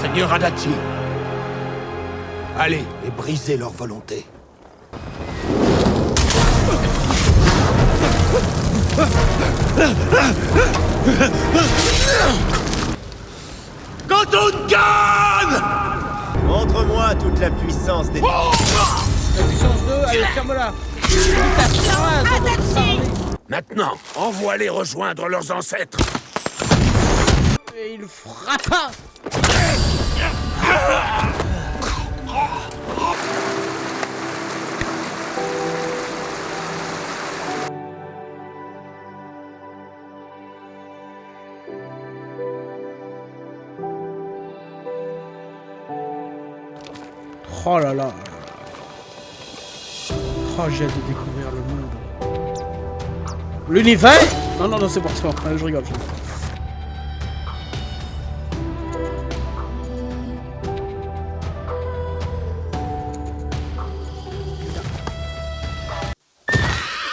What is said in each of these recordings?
Seigneur Adachi. Allez, et brisez leur volonté. Gotungan! Montre-moi toute la puissance des... La puissance 2, allez, ferme-la. Maintenant, envoie-les rejoindre leurs ancêtres. Et il frappa. Oh là là. Oh, j'ai hâte de découvrir le monde. L'univers. Non, non, non, c'est bon, je rigole.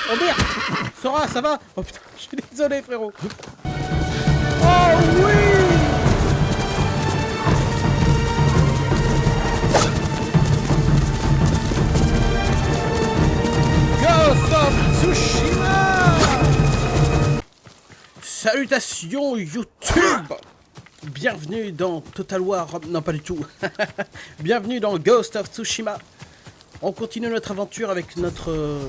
Oh merde. Sora, ça va? Oh putain, je suis désolé, frérot. Oh oui. Ghost of Tsushima. Salutations YouTube. Bienvenue dans Total War... Non, pas du tout. Bienvenue dans Ghost of Tsushima. On continue notre aventure avec notre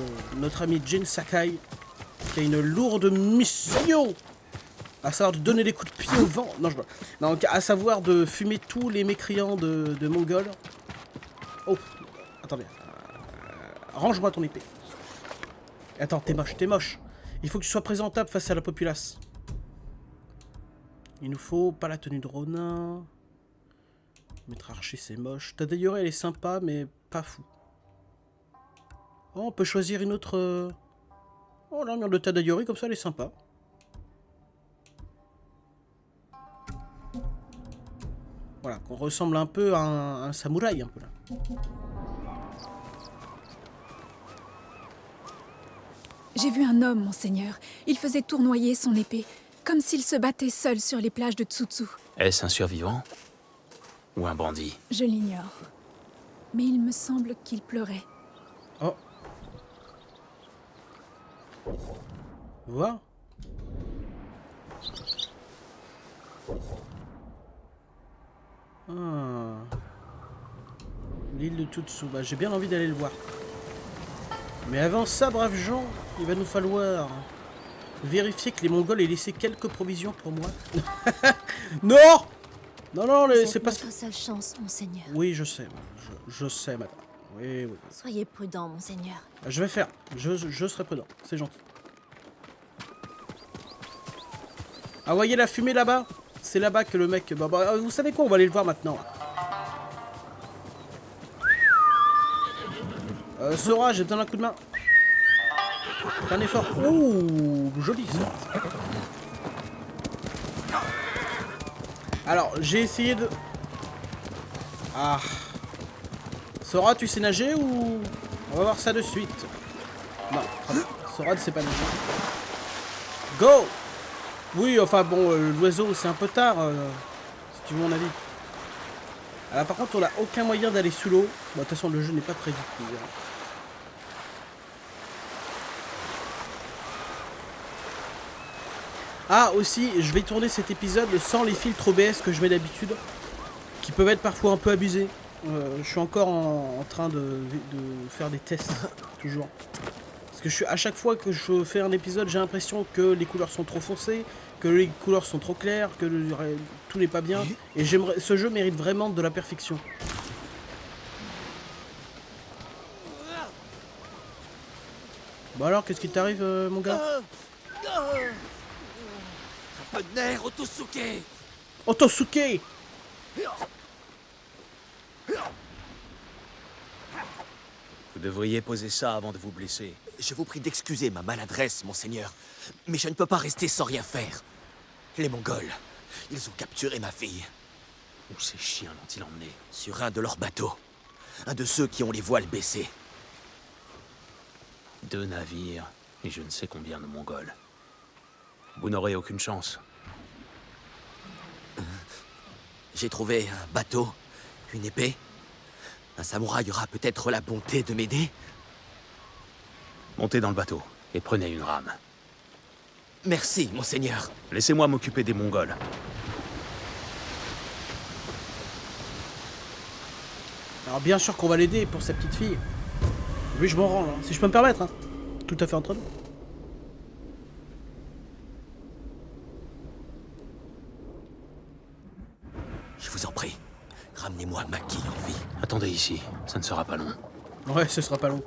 ami Jin Sakai, qui a une lourde mission, à savoir de donner des coups de pied au vent. Non, donc, à savoir de fumer tous les mécréants de Mongols. Oh, attendez. Range-moi ton épée. Attends, t'es moche. Il faut que tu sois présentable face à la populace. Il nous faut pas la tenue de Ronin. Mettre archer, c'est moche. Tadayori, elle est sympa, mais pas fou. Oh, on peut choisir une autre... Oh, l'armure de Tadayori, comme ça, elle est sympa. Voilà, qu'on ressemble un peu à un samouraï, un peu, là. J'ai vu un homme, monseigneur. Il faisait tournoyer son épée, comme s'il se battait seul sur les plages de Tsutsu. Est-ce un survivant? Ou un bandit? Je l'ignore. Mais il me semble qu'il pleurait. Oh. Voir. Ah. L'île de Tsutsu. Bah, j'ai bien envie d'aller le voir. Mais avant ça, braves gens, il va nous falloir vérifier que les Mongols aient laissé quelques provisions pour moi. Non! Non, non, c'est pas... notre seule chance, monseigneur. Oui, je sais. Je sais, madame. Oui, oui. Soyez prudent, monseigneur. Je vais faire. Je serai prudent. C'est gentil. Ah, voyez la fumée là-bas? C'est là-bas que le mec... Bah, vous savez quoi? On va aller le voir maintenant. Sora, j'ai besoin d'un coup de main. Fais un effort. Ouh, joli ça. Alors, j'ai essayé de... Ah. Sora, tu sais nager ou... On va voir ça de suite. Non, Sora ne sait pas nager. Go! Oui, enfin bon, l'oiseau, c'est un peu tard, si tu veux mon avis. Alors par contre, on n'a aucun moyen d'aller sous l'eau. Bon, de toute façon, le jeu n'est pas prévu. Ah, aussi, je vais tourner cet épisode sans les filtres OBS que je mets d'habitude, qui peuvent être parfois un peu abusés. Je suis encore en train de faire des tests, toujours. Parce que à chaque fois que je fais un épisode, j'ai l'impression que les couleurs sont trop foncées, que les couleurs sont trop claires, que tout n'est pas bien. Et ce jeu mérite vraiment de la perfection. Bon alors, qu'est-ce qui t'arrive, mon gars? Un peu de nerf, Otosuke! Otosuke! Vous devriez poser ça avant de vous blesser. Je vous prie d'excuser ma maladresse, monseigneur. Mais je ne peux pas rester sans rien faire. Les Mongols, ils ont capturé ma fille. Où ces chiens l'ont-ils emmené? Sur un de leurs bateaux. Un de ceux qui ont les voiles baissées. 2 navires et je ne sais combien de Mongols. Vous n'aurez aucune chance. J'ai trouvé un bateau, une épée. Un samouraï aura peut-être la bonté de m'aider. Montez dans le bateau et prenez une rame. Merci, monseigneur. Laissez-moi m'occuper des Mongols. Alors bien sûr qu'on va l'aider pour sa petite fille. Oui, je m'en rends, hein, si je peux me permettre. Hein. Tout à fait entre nous. Je vous en prie, ramenez-moi Maki en vie. Attendez ici, ça ne sera pas long. Ouais, ce sera pas long.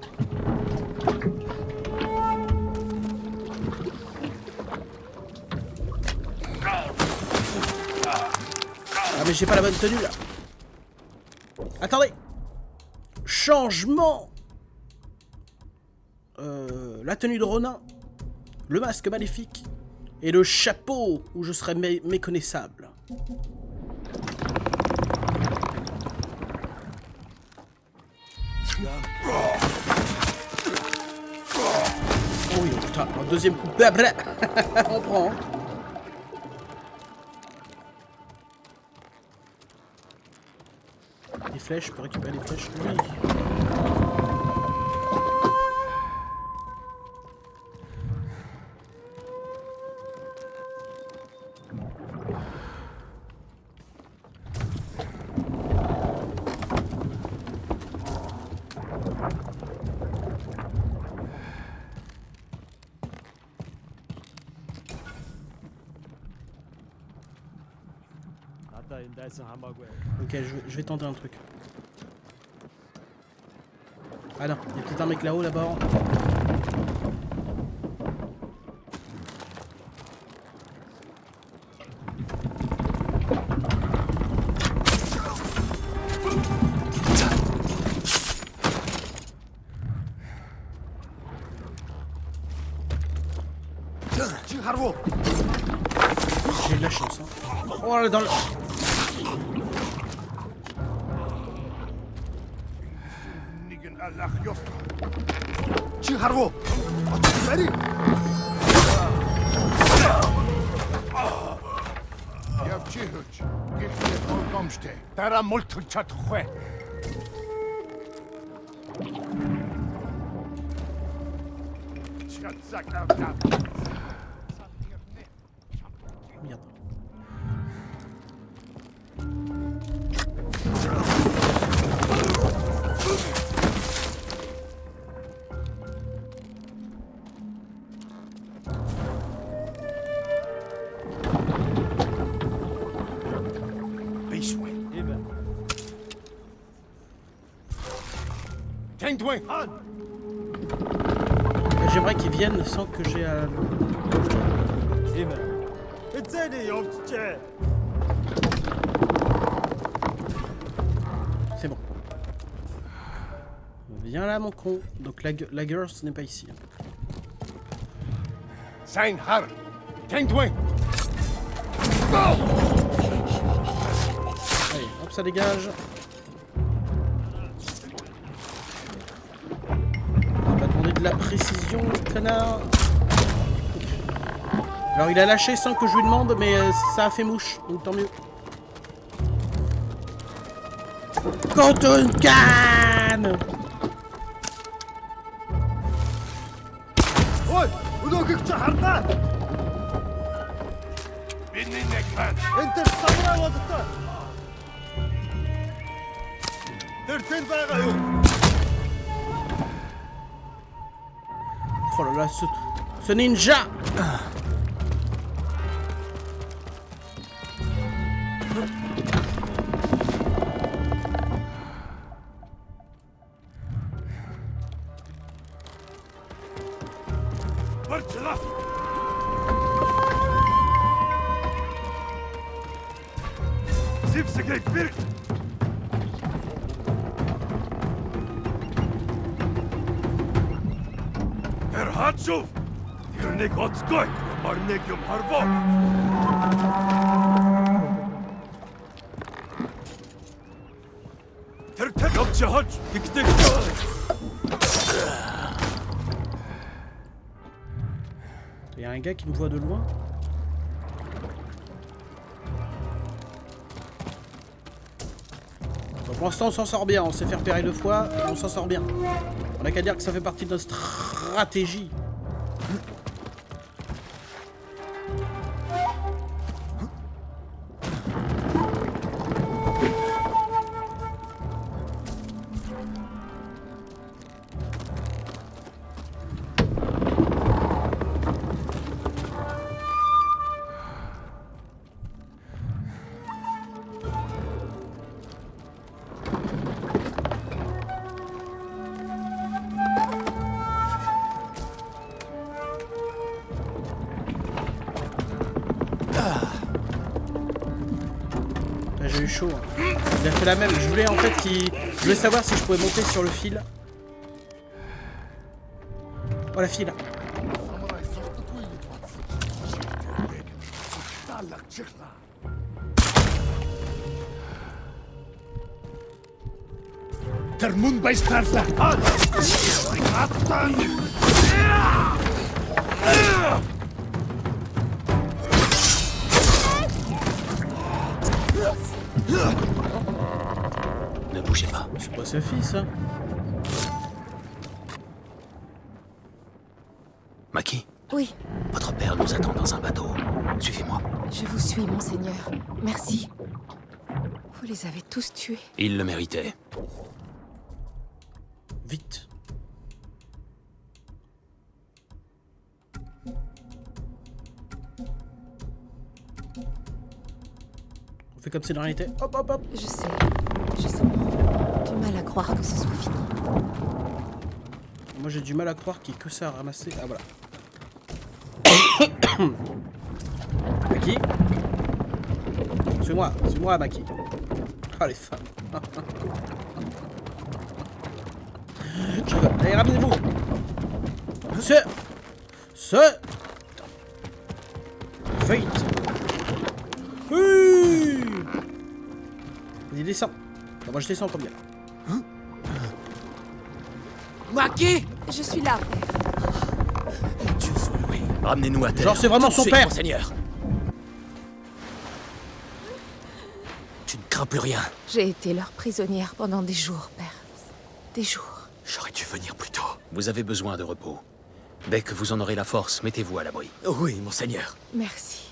Ah mais j'ai pas la bonne tenue là. Attendez. Changement. La tenue de Ronin. Le masque maléfique. Et le chapeau où je serai méconnaissable. Oh oui, putain, un deuxième coup. Blabla. On prend. Hein. Les flèches, je peux récupérer les flèches. Oui. Ok, je vais tenter un truc. Ah non, il y a peut-être un mec là-haut, là-bas. J'ai de la chance, hein. Oh là, dans le... Merde. J'aimerais qu'ils viennent sans que j'ai à... C'est bon. Viens là mon con. Donc la girl ce n'est pas ici. Allez, hop ça dégage. On va demander de la précision, connard. Alors il a lâché sans que je lui demande, mais ça a fait mouche, donc tant mieux. Contre une canne. Oh là là, ce ninja. Il y a un gars qui me voit de loin. Pour l'instant, on s'en sort bien. On s'est fait repérer 2 fois et on s'en sort bien. On n'a qu'à dire que ça fait partie de notre stratégie. J'ai eu chaud. Hein. Il a fait la même. Je voulais en fait Je voulais savoir si je pouvais monter sur le fil. Oh la file. Ne bougez pas. C'est pas sa fille ça. Maki, Oui, votre père nous attend dans un bateau. Suivez-moi. je vous suis, monseigneur. Merci. Vous les avez tous tués. Il le méritait. Vite. On fait comme si de rien n'était. Hop hop hop. Je sais. J'ai seulement du mal à croire que ce soit fini. Moi j'ai du mal à croire qu'il y ait que ça à ramasser. Ah voilà. Maki. Suis-moi Maki. Ah les femmes. Je rigole. Allez, ramenez-vous. Vite. Oui. Vas-y, descends. Non, moi je descends en premier. Maki! Je suis là. Dieu soit loué. Ramenez-nous à terre. Genre c'est vraiment son Suite, père. Monseigneur. Tu ne crains plus rien. J'ai été leur prisonnière pendant des jours, père. Des jours. J'aurais dû venir plus tôt. Vous avez besoin de repos. Dès que vous en aurez la force, mettez-vous à l'abri. Oui, Monseigneur. Merci.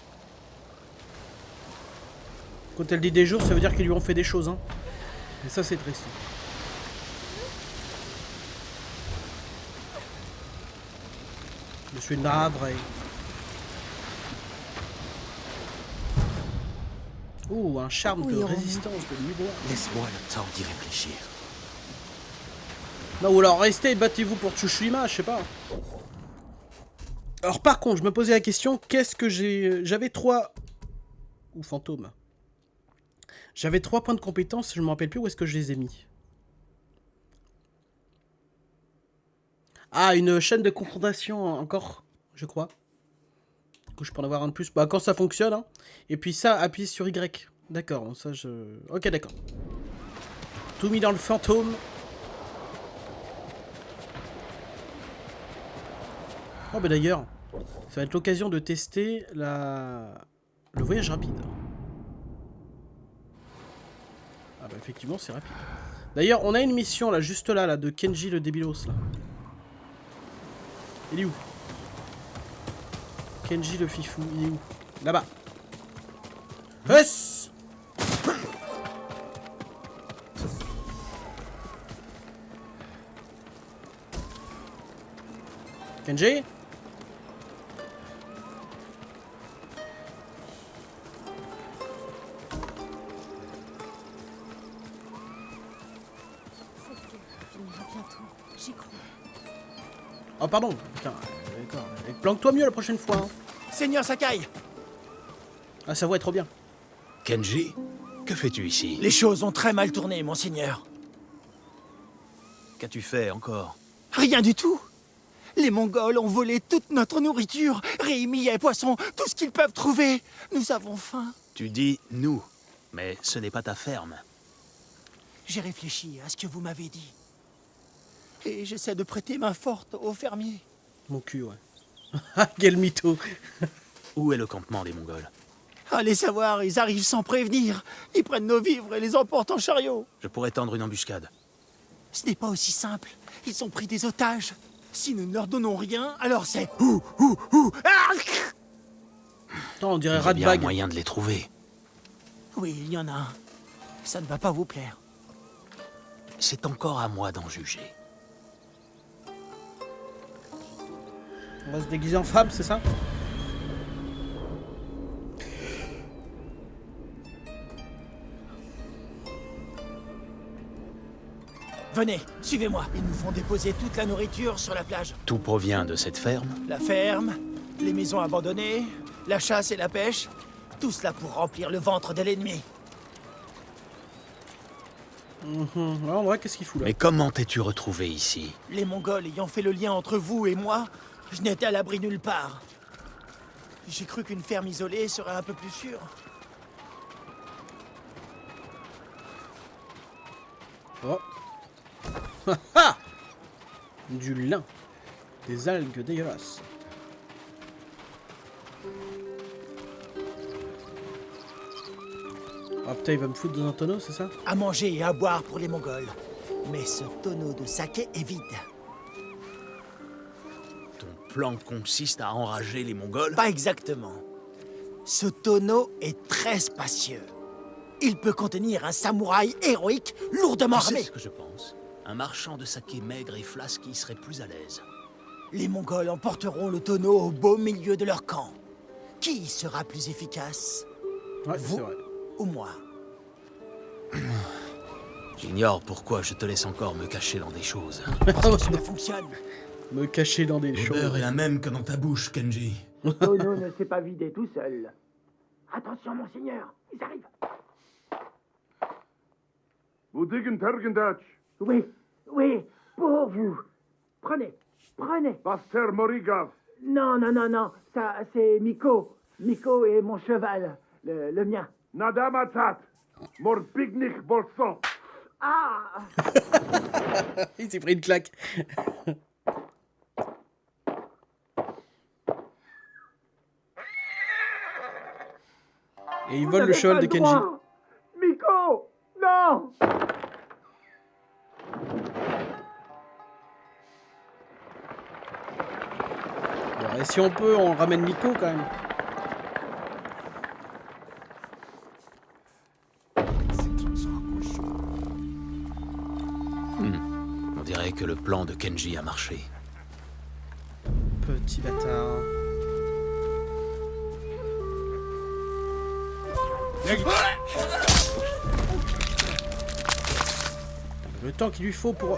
Quand elle dit des jours, ça veut dire qu'ils lui ont fait des choses, hein. Et ça, c'est triste. Je suis navré. Ouh, un charme Oui, de on- résistance de miroir. Laisse-moi le temps d'y réfléchir. Non, ou alors restez et battez-vous pour Tsushima, je sais pas. Alors par contre, je me posais la question, qu'est-ce que j'ai... J'avais 3... Ou fantôme. J'avais 3 points de compétence, je me rappelle plus où est-ce que je les ai mis. Ah, une chaîne de confrontation encore, je crois. Du coup, je peux en avoir un de plus. Bah, quand ça fonctionne, hein. Et puis ça, appuyez sur Y. D'accord, ça je... Ok, d'accord. Tout mis dans le fantôme. Oh, bah d'ailleurs, ça va être l'occasion de tester le voyage rapide. Ah bah effectivement, c'est rapide. D'ailleurs, on a une mission là, juste là, de Kenji le débilos là. Il est où? Kenji le fifou, il est où? Là-bas. Huss! Kenji? Bientôt, j'y crois. Oh pardon, putain, d'accord. Planque-toi mieux la prochaine fois. Hein. Seigneur Sakai! Ah, sa voix est trop bien. Kenji, que fais-tu ici? Les choses ont très mal tourné, Monseigneur. Qu'as-tu fait encore? Rien du tout. Les Mongols ont volé toute notre nourriture, riz, millet, poisson, tout ce qu'ils peuvent trouver. Nous avons faim. Tu dis « nous », mais ce n'est pas ta ferme. J'ai réfléchi à ce que vous m'avez dit. Et j'essaie de prêter main forte aux fermiers. Mon cul, ouais. Ah, quel mytho. Où est le campement des Mongols? Allez savoir, ils arrivent sans prévenir. Ils prennent nos vivres et les emportent en chariot. Je pourrais tendre une embuscade. Ce n'est pas aussi simple. Ils ont pris des otages. Si nous ne leur donnons rien, alors c'est... Ah Non, on dirait Il y a bien un Ratbag. moyen de les trouver. Oui, il y en a un. Ça ne va pas vous plaire. C'est encore à moi d'en juger. On va se déguiser en femme, c'est ça? Venez, suivez-moi. Ils nous font déposer toute la nourriture sur la plage. Tout provient de cette ferme. La ferme, les maisons abandonnées, la chasse et la pêche. Tout cela pour remplir le ventre de l'ennemi. Ouais, en vrai, qu'est-ce qu'il fout là? Mais comment t'es-tu retrouvé ici? Les Mongols ayant fait le lien entre vous et moi, je n'étais à l'abri nulle part. J'ai cru qu'une ferme isolée serait un peu plus sûre. Oh. Ha! Du lin. Des algues dégueulasses. Ah putain, il va me foutre dans un tonneau, c'est ça? À manger et à boire pour les Mongols. Mais ce tonneau de saké est vide. Ton plan consiste à enrager les Mongols? Pas exactement. Ce tonneau est très spacieux. Il peut contenir un samouraï héroïque lourdement Tu sais armé. ce que je pense? Un marchand de saké maigre et flasque qui serait plus à l'aise. Les Mongols emporteront le tonneau au beau milieu de leur camp. Qui sera plus efficace? Ouais, Vous c'est vrai. ou moi? J'ignore pourquoi je te laisse encore me cacher dans des choses. Cela fonctionne. Me cacher dans des choses. L'odeur est la même que dans ta bouche, Kenji. Le tonneau ne s'est pas vidé tout seul. Attention, monseigneur, ils arrivent. Oui, oui, pour vous. Prenez, prenez. Pasteur Morigov. Non, non, non, non, ça, c'est Miko. Miko est mon cheval, le mien. Nadamatat. Mor picnic bolson. Ah! Il s'est pris une claque. Et il vole le cheval de Kenji. Miko! Non! Bon, et si on peut, on ramène Nico quand même. On dirait que le plan de Kenji a marché. Petit bâtard. Le temps qu'il lui faut pour...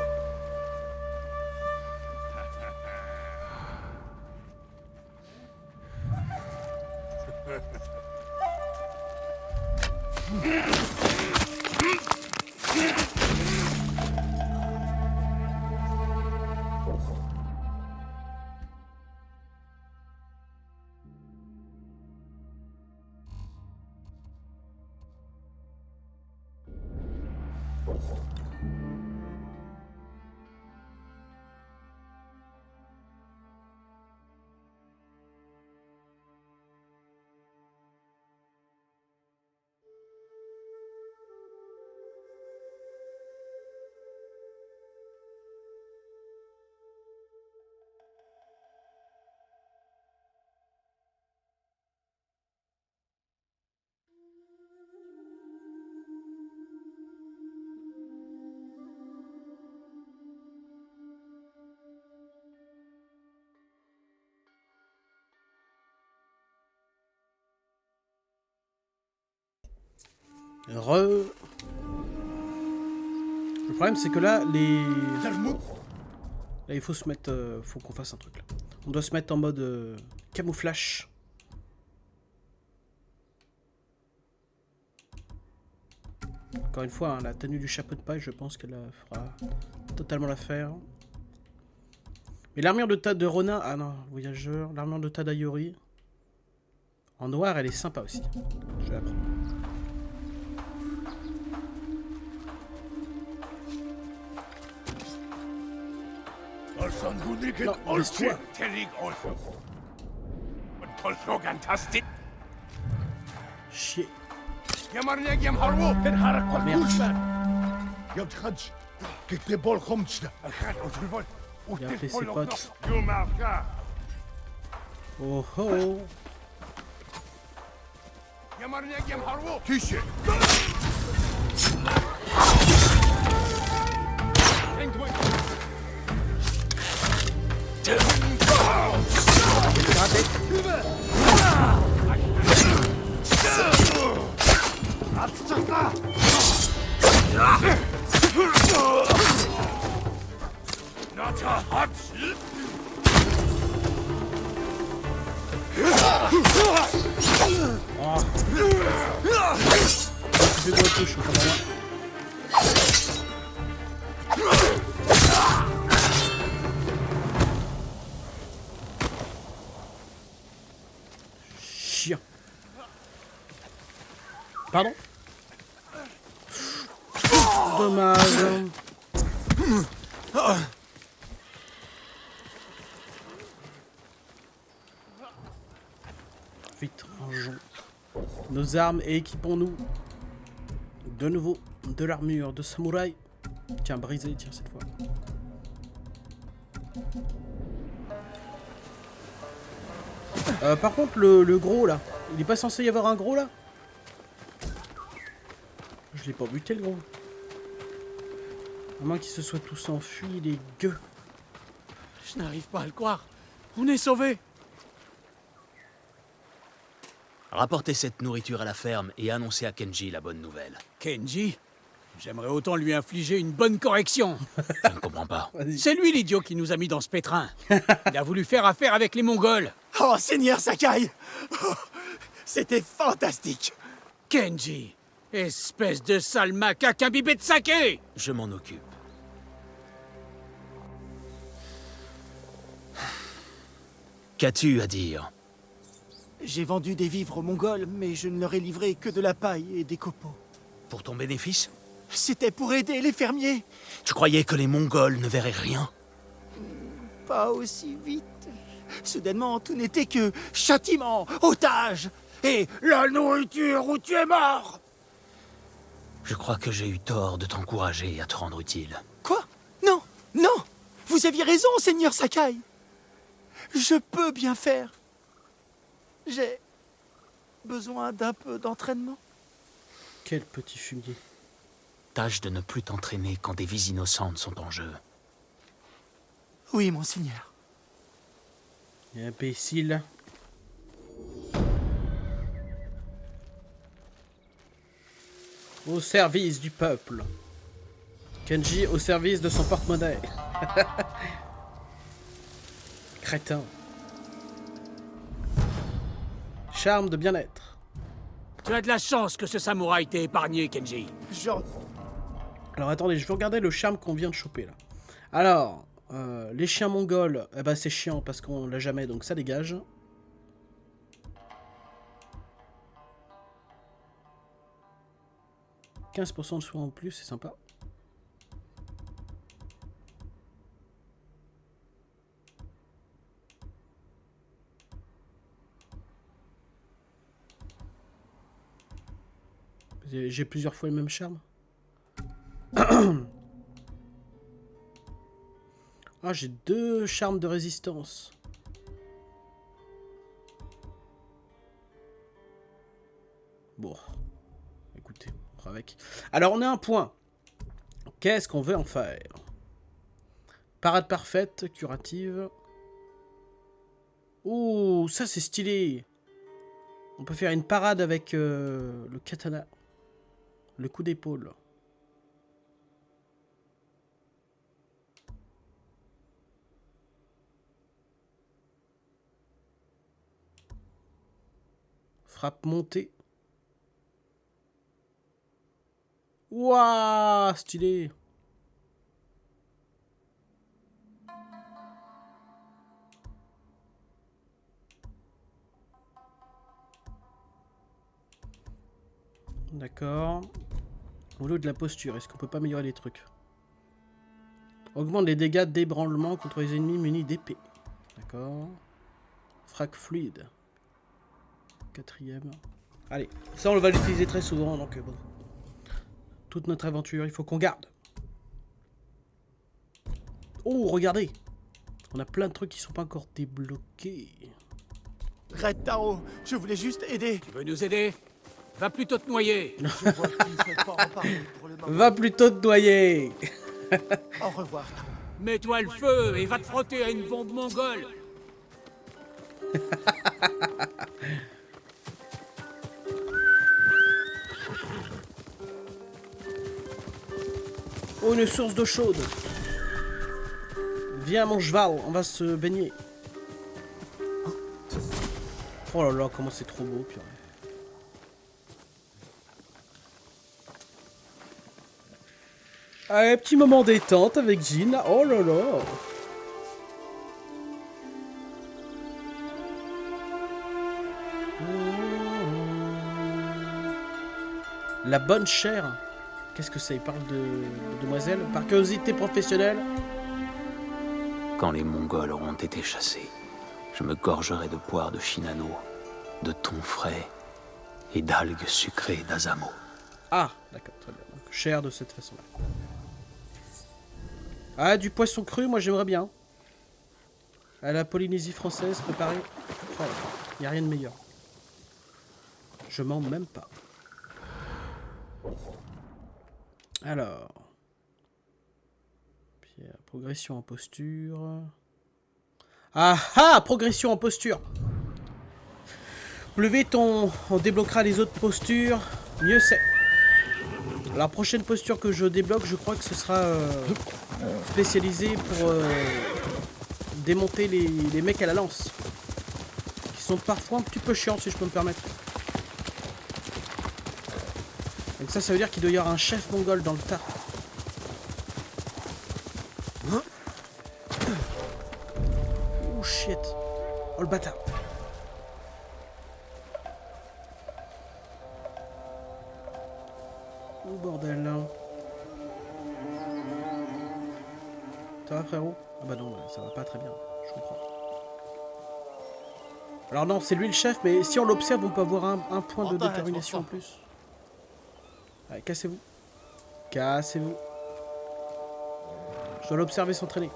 Le problème c'est que là, Là il faut se mettre... faut qu'on fasse un truc là. On doit se mettre en mode camouflage. Encore une fois, hein, la tenue du chapeau de paille, je pense qu'elle fera totalement l'affaire. Mais l'armure de tas de Ronin... Ah non, voyageur. L'armure de Tadayori. En noir, elle est sympa aussi. Je vais la prendre. Non, laisse-toi. Il a appelé ses potes. Oh oh. Plus gros touche, on comprend rien. Chien. Pardon? Dommage. Vite, rangeons nos armes et équipons-nous de nouveau de l'armure de samouraï. Tiens, brisé, tiens, cette fois. Par contre, le gros là, il est pas censé y avoir un gros là? Je l'ai pas buté le gros. À moins qu'ils se soient tous enfuis, les gueux. Je n'arrive pas à le croire. On est sauvés. Rapportez cette nourriture à la ferme et annoncez à Kenji la bonne nouvelle. Kenji? J'aimerais autant lui infliger une bonne correction. Je ne comprends pas. C'est lui l'idiot qui nous a mis dans ce pétrin. Il a voulu faire affaire avec les Mongols. Oh, Seigneur Sakai! Oh, c'était fantastique! Kenji, espèce de sale macaque imbibé de saké! Je m'en occupe. Qu'as-tu à dire? J'ai vendu des vivres aux Mongols, mais je ne leur ai livré que de la paille et des copeaux. Pour ton bénéfice? C'était pour aider les fermiers. Tu croyais que les Mongols ne verraient rien? Pas aussi vite. Soudainement, tout n'était que châtiment, otage et la nourriture où tu es mort. Je crois que j'ai eu tort de t'encourager à te rendre utile. Quoi? Non, non! Vous aviez raison, Seigneur Sakai. Je peux bien faire. J'ai besoin d'un peu d'entraînement. Quel petit fumier. Tâche de ne plus t'entraîner quand des vies innocentes sont en jeu. Oui, monseigneur. Imbécile. Au service du peuple. Kenji au service de son porte-monnaie. Crétin. Charme de bien-être. Tu as de la chance que ce samouraï t'ait épargné, Kenji. Alors attendez, je vais regarder le charme qu'on vient de choper là. Alors, les chiens mongols, eh ben, c'est chiant parce qu'on l'a jamais, donc ça dégage. « 15% de soins en plus, c'est sympa. » J'ai plusieurs fois le même charme. Ah, j'ai 2 charmes de résistance. Bon. Écoutez, on fera avec. Alors, on a un point. Qu'est-ce qu'on veut en faire? Parade parfaite, curative. Ouh, ça c'est stylé. On peut faire une parade avec le katana. Le coup d'épaule. Frappe montée. Waouh, stylé. D'accord. Au lieu de la posture, est-ce qu'on peut pas améliorer les trucs? Augmente les dégâts d'ébranlement contre les ennemis munis d'épée. D'accord. Frac fluide. 4e. Allez, ça on va l'utiliser très souvent, donc bon. Toute notre aventure, il faut qu'on garde. Oh, regardez. On a plein de trucs qui sont pas encore débloqués. Red Tao, je voulais juste aider. Tu veux nous aider? Va plutôt te noyer. Je vois que tu ne souhaites pas en parler pour le moment. Va plutôt te noyer. Au revoir. Mets-toi le feu et va te frotter à une bombe mongole. Oh, une source d'eau chaude. Viens mon cheval, on va se baigner. Oh là là, comment c'est trop beau, purée. Allez, petit moment détente avec Jean. Oh là là. La bonne chair. Qu'est-ce que c'est? Il parle de demoiselle. Par curiosité professionnelle. Quand les Mongols auront été chassés, je me gorgerai de poires de Shinano, de thon frais et d'algues sucrées d'Azamo. Ah, d'accord, très bien. Donc, chair de cette façon-là. Ah, du poisson cru, moi j'aimerais bien. À la Polynésie française, préparé. Oh, y a rien de meilleur. Je mens même pas. Alors. Pierre, progression en posture. Ah ah, progression en posture. Plus vite on débloquera les autres postures, mieux c'est. La prochaine posture que je débloque, je crois que ce sera spécialisé pour démonter les mecs à la lance. Qui sont parfois un petit peu chiants, si je peux me permettre. Donc ça veut dire qu'il doit y avoir un chef mongol dans le tas. Oh shit. Oh le bâtard. Oh bordel là. Ça va frérot? Ah bah non, ça va pas très bien, je comprends. Alors non, c'est lui le chef, mais si on l'observe, on peut avoir un point de détermination en plus. Allez, cassez-vous. Cassez-vous. Je dois l'observer s'entraîner.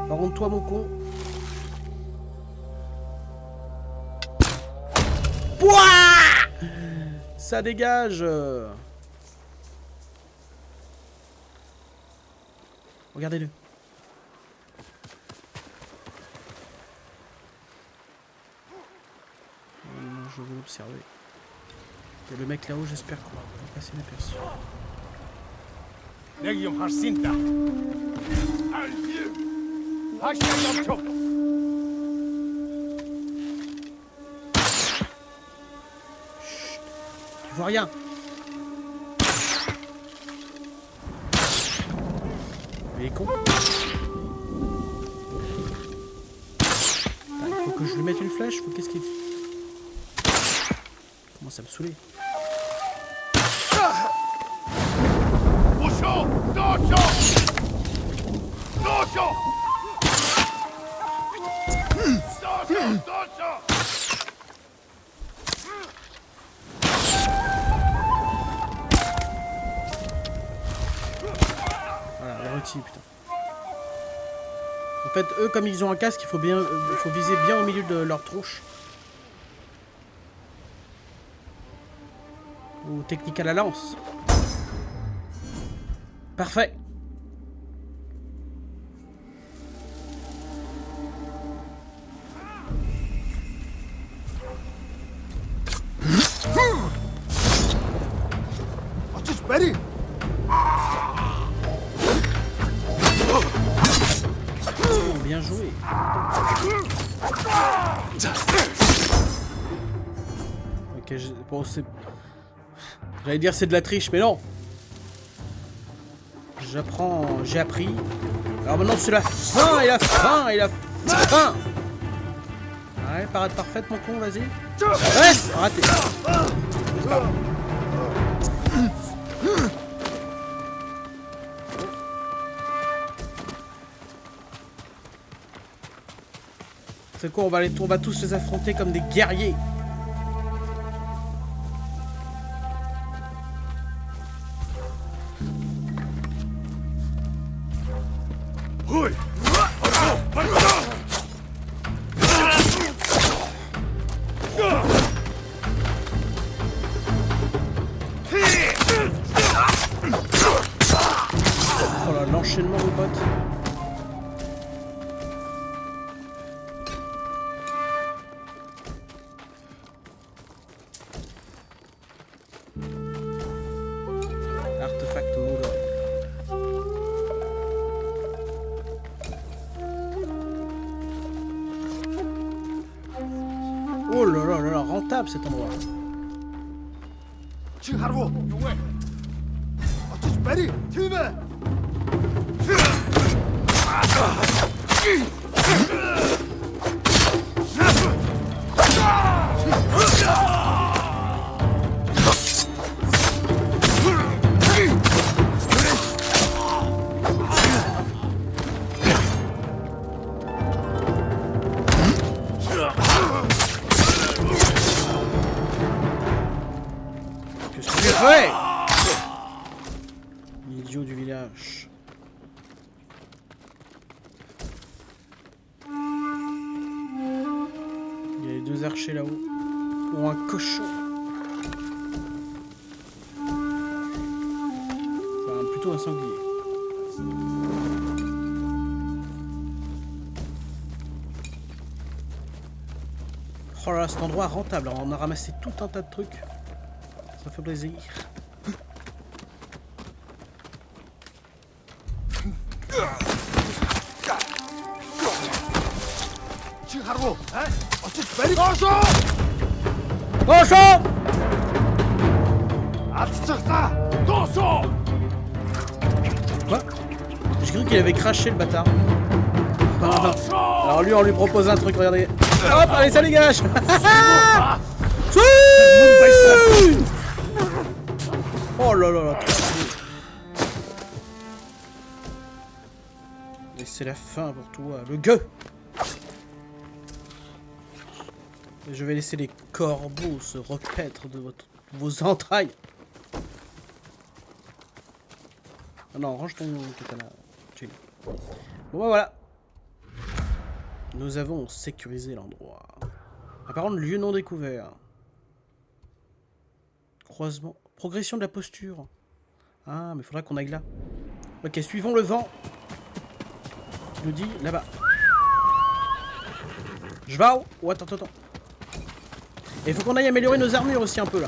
Par contre, toi, mon con. Pouah! Ça dégage. Regardez-le. Je veux l'observer. Il y a le mec là-haut, j'espère qu'on va passer inaperçu. Chut. Tu vois rien. Il est con. Il faut que je lui mette une flèche. Qu'est-ce qu'il fait? Comment ça me saouler? Voilà, les rôtis, putain. En fait, eux, comme ils ont un casque, il faut viser bien au milieu de leur tronche. Ou technique à la lance. Parfait. Oh, bien joué. Ok, bon, j'allais dire c'est de la triche, mais non. J'ai appris. Alors maintenant c'est la fin et la fin et la fin. Ouais, parade parfaite mon con, vas-y. Reste, raté. C'est quoi, on va tous les affronter comme des guerriers. Oh là, l'enchaînement de potes. Artefact mongol. Oh là là là là, rentable cet endroit. Qu'est-ce que j'ai fait? L'idiot du village. Il y a les deux archers là-haut. Ou un cochon. Enfin, plutôt un sanglier. Oh là là, cet endroit rentable. On a ramassé tout un tas de trucs. Ça fait plaisir. Cochon! Quoi? J'ai cru qu'il avait craché le bâtard. Alors lui, on lui propose un truc, regardez. Hop, allez, ça dégage. Oh là là là. Et c'est la fin pour toi, le gueux. Et je vais laisser les corbeaux se repaître de vos entrailles. Ah non, range ton katana. Chill. Bon bah voilà. Nous avons sécurisé l'endroit. Apparemment, lieu non découvert. Croisement. Progression de la posture. Ah, mais il faudra qu'on aille là. Ok, suivons le vent. Il nous dit là-bas. Je vais où? Oh, attends. Et il faut qu'on aille améliorer nos armures aussi un peu là.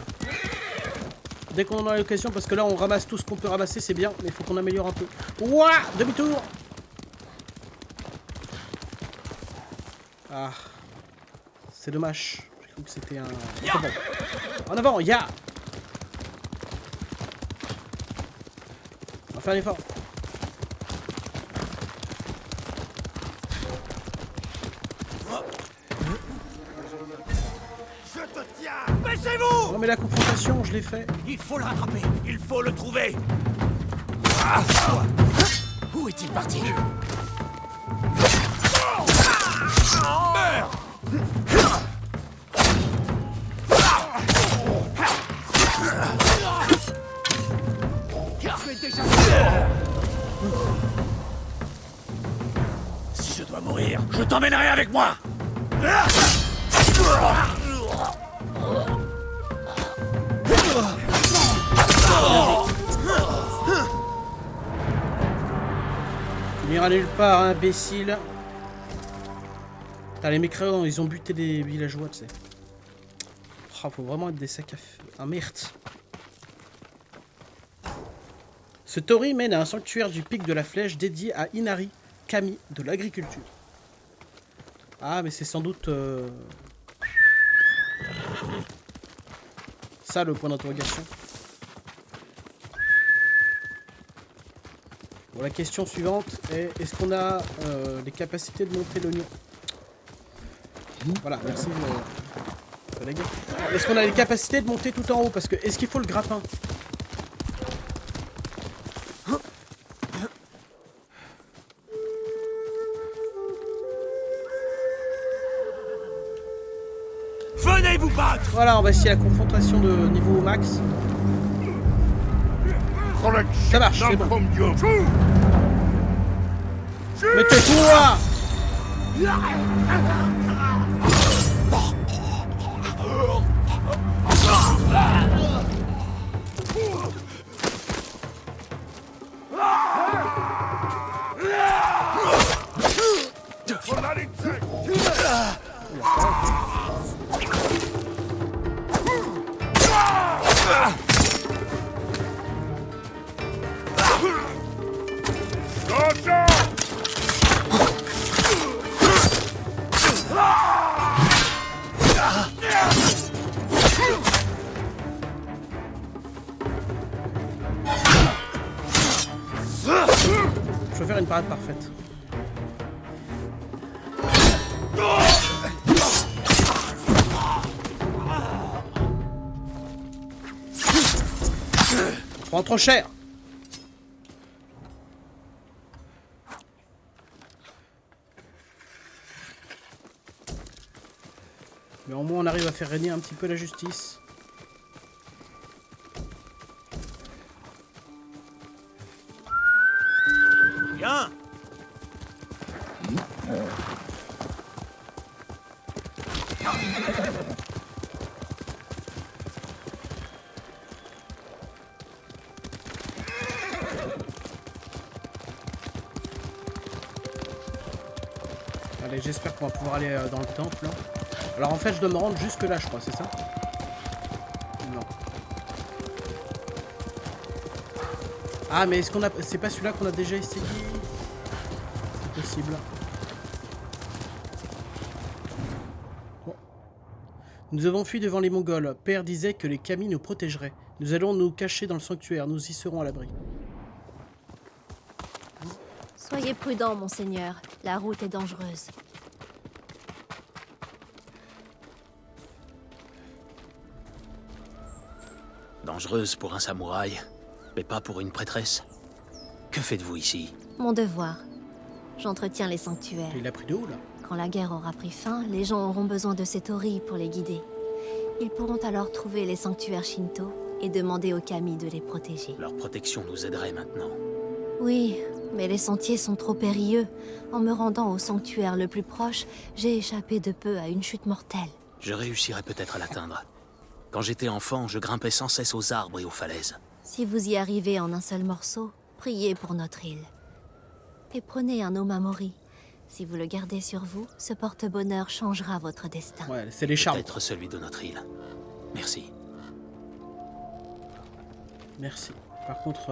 Dès qu'on en a l'occasion, parce que là on ramasse tout ce qu'on peut ramasser, c'est bien, mais il faut qu'on améliore un peu. Ouah, demi-tour. Ah, c'est dommage. J'ai cru que c'était un... C'est bon. En avant, ya. On va faire un effort. Baissez-vous! Non mais la confrontation, je l'ai fait. Il faut le rattraper. Il faut le trouver. Ah, où est-il parti? Meurs! Si je dois mourir, je t'emmènerai avec moi. Tu n'iras nulle part, imbécile. Putain, les mécréants, ils ont buté des villageois, tu sais. Oh, faut vraiment être des sacs à feu. Ah merde. Ce tori mène à un sanctuaire du pic de la flèche dédié à Inari, kami de l'agriculture. Ah, mais c'est sans doute... ça le point d'interrogation. Bon, la question suivante est, est-ce qu'on a les capacités de monter l'oignon? Voilà, merci collègue. Est-ce qu'on a les capacités de monter tout en haut? Parce que est-ce qu'il faut le grappin? Venez vous battre! Voilà, on va essayer la confrontation de niveau max. Ça marche, c'est bon. Mais tais-toi! Je vais faire une parade parfaite. Prends trop cher. Mais au moins on arrive à faire régner un petit peu la justice. Viens. Allez, j'espère qu'on va pouvoir aller dans le temple. Là. Alors en fait, je dois me rendre jusque là, je crois, c'est ça? Non. Ah, mais est-ce qu'on a... C'est pas celui-là qu'on a déjà essayé? C'est possible. Bon. Nous avons fui devant les Mongols. Père disait que les Kami nous protégeraient. Nous allons nous cacher dans le sanctuaire. Nous y serons à l'abri. Soyez prudent, monseigneur. La route est dangereuse. Dangereuse pour un samouraï, mais pas pour une prêtresse. Que faites-vous ici? Mon devoir. J'entretiens les sanctuaires. Il a pris de haut, là. Quand la guerre aura pris fin, les gens auront besoin de ces torii pour les guider. Ils pourront alors trouver les sanctuaires Shinto et demander aux Kami de les protéger. Leur protection nous aiderait maintenant. Oui, mais les sentiers sont trop périlleux. En me rendant au sanctuaire le plus proche, j'ai échappé de peu à une chute mortelle. Je réussirais peut-être à l'atteindre. Quand j'étais enfant, je grimpais sans cesse aux arbres et aux falaises. Si vous y arrivez en un seul morceau, priez pour notre île. Et prenez un Omamori. Si vous le gardez sur vous, ce porte-bonheur changera votre destin. Ouais, c'est les charmes. Peut-être celui de notre île. Merci. Merci. Par contre...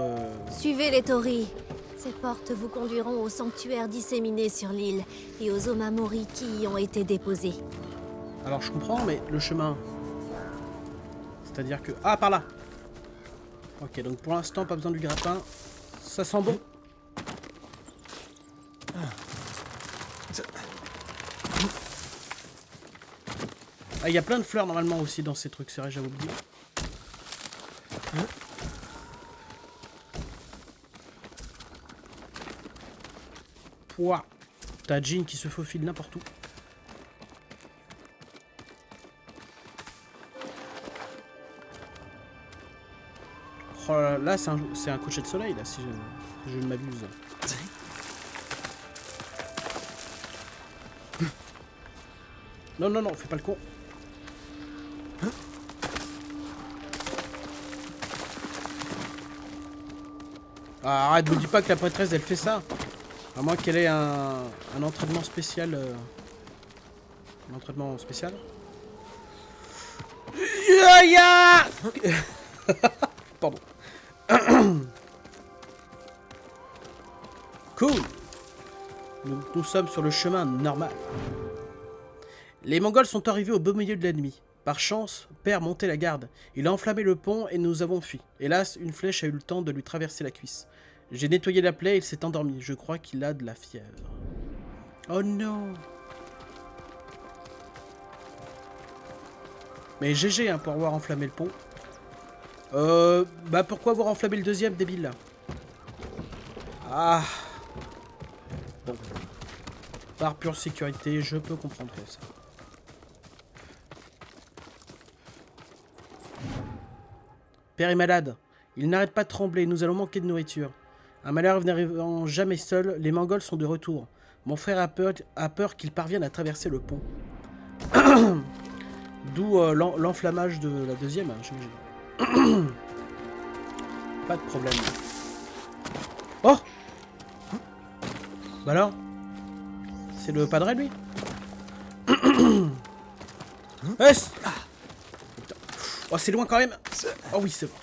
Suivez les torii. Ces portes vous conduiront aux sanctuaires disséminés sur l'île et aux Omamori qui y ont été déposés. Alors je comprends, mais le chemin... C'est-à-dire que... Ah, par là. Ok, donc pour l'instant, pas besoin du grappin. Ça sent bon. Ah, il y a plein de fleurs normalement aussi dans ces trucs, c'est vrai, j'avais oublié. Pouah. T'as Jean qui se faufile n'importe où. Oh là, là c'est un coucher de soleil, là, si je ne m'abuse. Non, non, non, fais pas le con. Ah, arrête, me dis pas que la prêtresse, elle fait ça. À moins qu'elle ait un entraînement spécial. Un entraînement spécial. Pardon. Cool. Nous sommes sur le chemin normal. Les Mongols sont arrivés au beau milieu de l'ennemi. Par chance, Père montait la garde. Il a enflammé le pont et nous avons fui. Hélas, une flèche a eu le temps de lui traverser la cuisse. J'ai nettoyé la plaie et il s'est endormi. Je crois qu'il a de la fièvre. Oh non. Mais GG hein, pour avoir enflammé le pont. Bah pourquoi avoir enflammé le deuxième, débile là? Ah. Bon. Par pure sécurité, je peux comprendre ça. Père est malade. Il n'arrête pas de trembler. Nous allons manquer de nourriture. Un malheur n'arrivant jamais seul, les Mongols sont de retour. Mon frère a peur qu'ils parviennent à traverser le pont. D'où l'enflammage de la deuxième, j'imagine. Pas de problème. Oh! Bah alors? C'est le padre, lui? Yes! Oh, c'est loin quand même! Oh oui, c'est bon.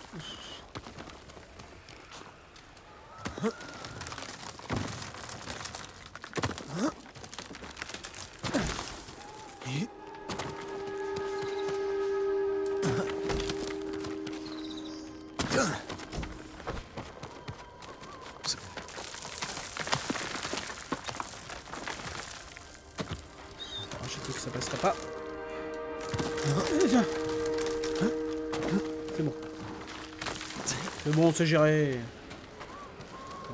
Ça passera pas. C'est bon. C'est bon, c'est géré.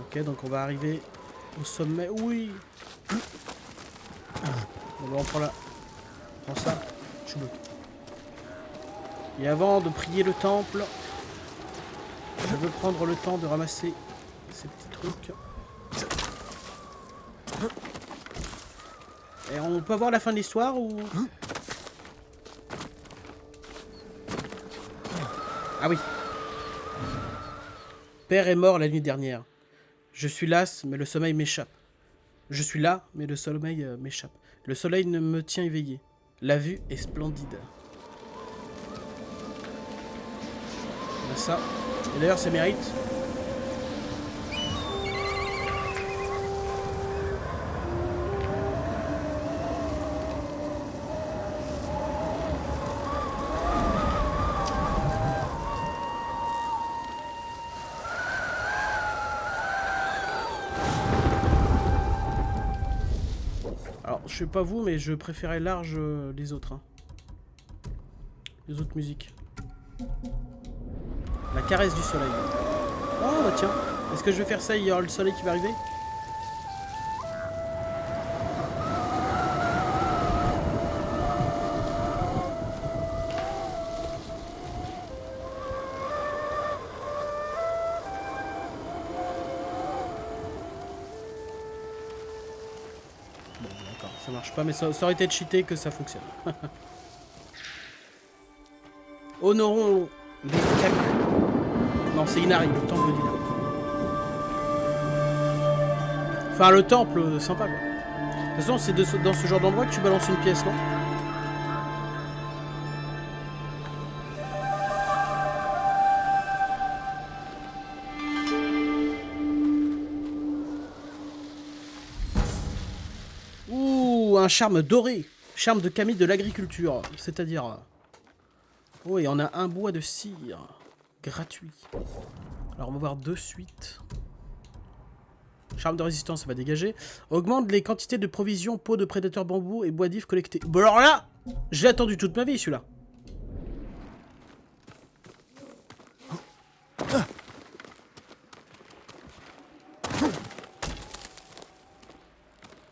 Ok, donc on va arriver au sommet. Oui. Bon, on prend là. On prend ça. Je suis bloqué. Et avant de prier le temple, je veux prendre le temps de ramasser ces petits trucs. Et on peut avoir la fin de l'histoire ou... Ah oui. Père est mort la nuit dernière. Je suis las, mais le sommeil m'échappe. Je suis là, mais le sommeil m'échappe. Le soleil ne me tient éveillé. La vue est splendide. On a ça. Et d'ailleurs, ça mérite. Je sais pas vous, mais je préférais large les autres. Hein. Les autres musiques. La caresse du soleil. Oh bah tiens. Est-ce que je vais faire ça, il y aura le soleil qui va arriver? Ça marche pas, mais ça aurait été cheaté que ça fonctionne. Honorons les Kami. Non, c'est Inari, le temple d'Inari. Enfin, le temple, sympa quoi. De toute façon, c'est dans ce genre d'endroit que tu balances une pièce, non? Un charme doré, charme de Kami de l'agriculture, c'est-à-dire... Oh, et on a un bois de cire, gratuit. Alors on va voir de suite. Charme de résistance, ça va dégager. Augmente les quantités de provisions, peaux de prédateurs bambou et bois d'if collectés. Bon alors là, je l'ai attendu toute ma vie celui-là.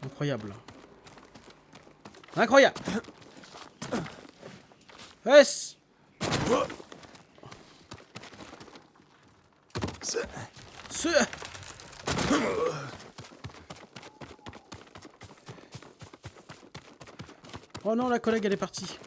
Incroyable. Incroyable. Yes. Oh non, la collègue elle est partie.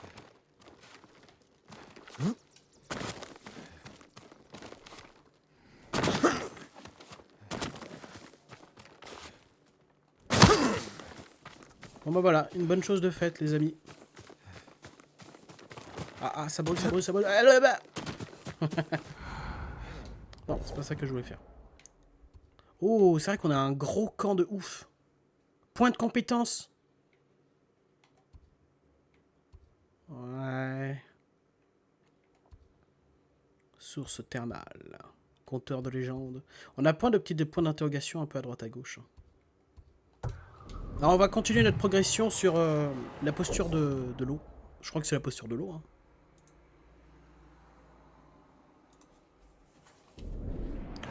Bon bah voilà, une bonne chose de faite les amis. Ah, ça brûle, ça brûle, ça brûle. Non, c'est pas ça que je voulais faire. Oh, c'est vrai qu'on a un gros camp de ouf. Point de compétence. Ouais. Source thermale. Compteur de légende. On a plein de petits points d'interrogation un peu à droite à gauche. Alors on va continuer notre progression sur la posture de l'eau. Je crois que c'est la posture de l'eau. Hein.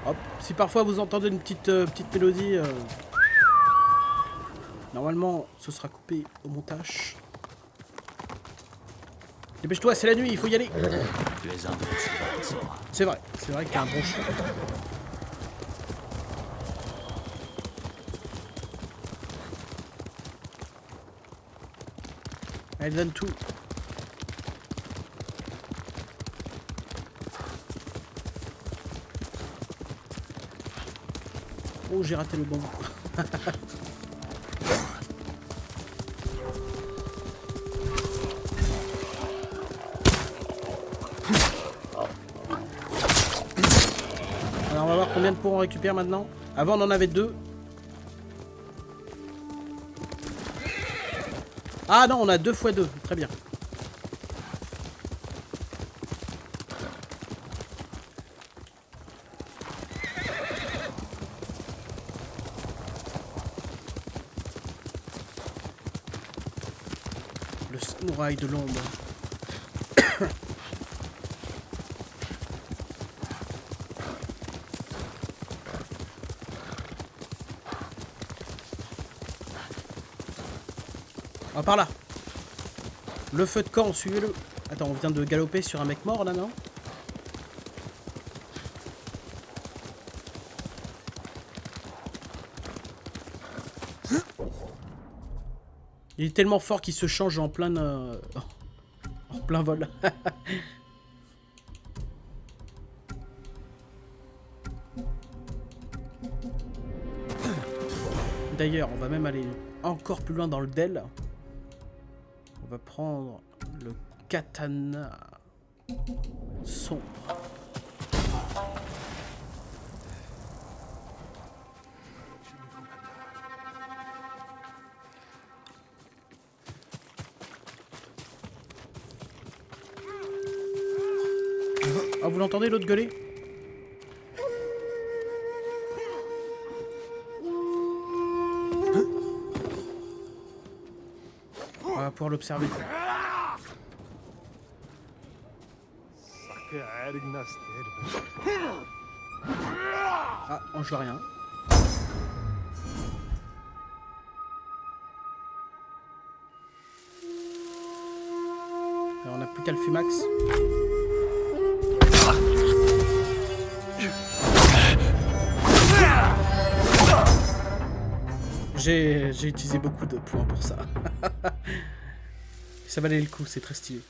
Hop. Si parfois vous entendez une petite mélodie, normalement ce sera coupé au montage. Dépêche-toi, c'est la nuit, il faut y aller. Tu es un bon cheval, Sora. C'est vrai qu'il y a un bon cheval. Elle donne tout. Oh, j'ai raté le bon. Alors on va voir combien de pots on récupère maintenant. Avant on en avait 2. Ah non, on a 2 x 2. Très bien. Le samouraï de l'ombre. Ah, par là. Le feu de camp, suivez-le. Attends, on vient de galoper sur un mec mort là, non? Il est tellement fort qu'il se change en plein vol. D'ailleurs, on va même aller encore plus loin dans le Dell. On va prendre le katana sombre. Ah, vous l'entendez l'autre gueuler? On va pouvoir l'observer. Ah, on joue à rien. Alors on n'a plus qu'à le Fumax. J'ai utilisé beaucoup de points pour ça. Ça valait le coup, c'est très stylé.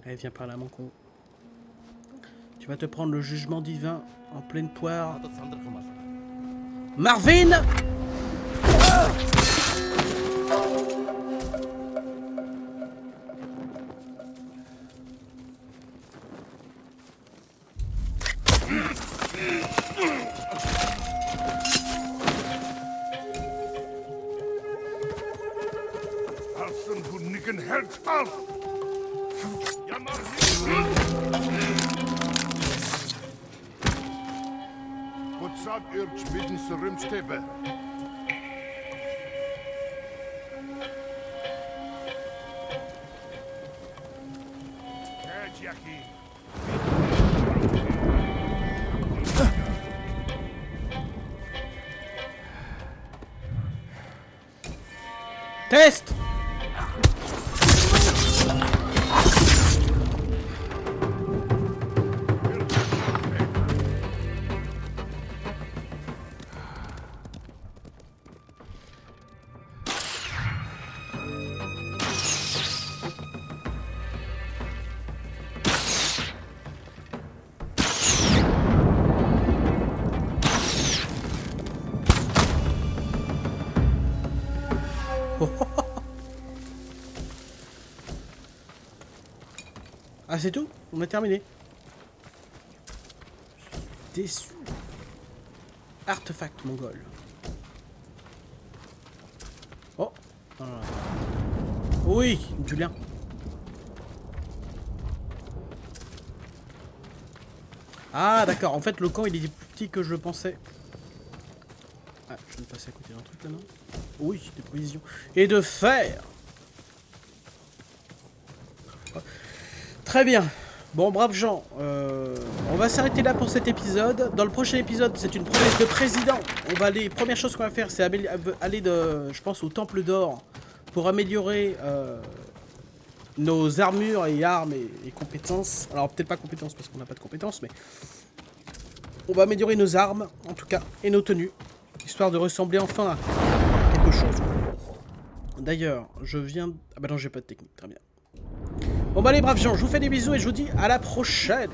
Allez, viens par là, mon con. Tu vas te prendre le jugement divin en pleine poire. Marvin! Test! Ah, c'est tout? On a terminé. Déçu. Artefact mongol. Oh. Non, non, non. Oui, Julien. Ah, d'accord. En fait, le camp, il est plus petit que je le pensais. Ah, je viens de passer à côté d'un truc là, non? Oui, des provisions. Et de fer. Très bien. Bon, braves gens, on va s'arrêter là pour cet épisode. Dans le prochain épisode, c'est une promesse de président. On va aller, première chose qu'on va faire, c'est aller je pense, au Temple d'Or pour améliorer nos armures et armes et compétences. Alors peut-être pas compétences parce qu'on n'a pas de compétences, mais on va améliorer nos armes, en tout cas, et nos tenues, histoire de ressembler enfin à quelque chose. D'ailleurs, je viens... Ah bah non, j'ai pas de technique, très bien. Bon bah les braves gens, je vous fais des bisous et je vous dis à la prochaine.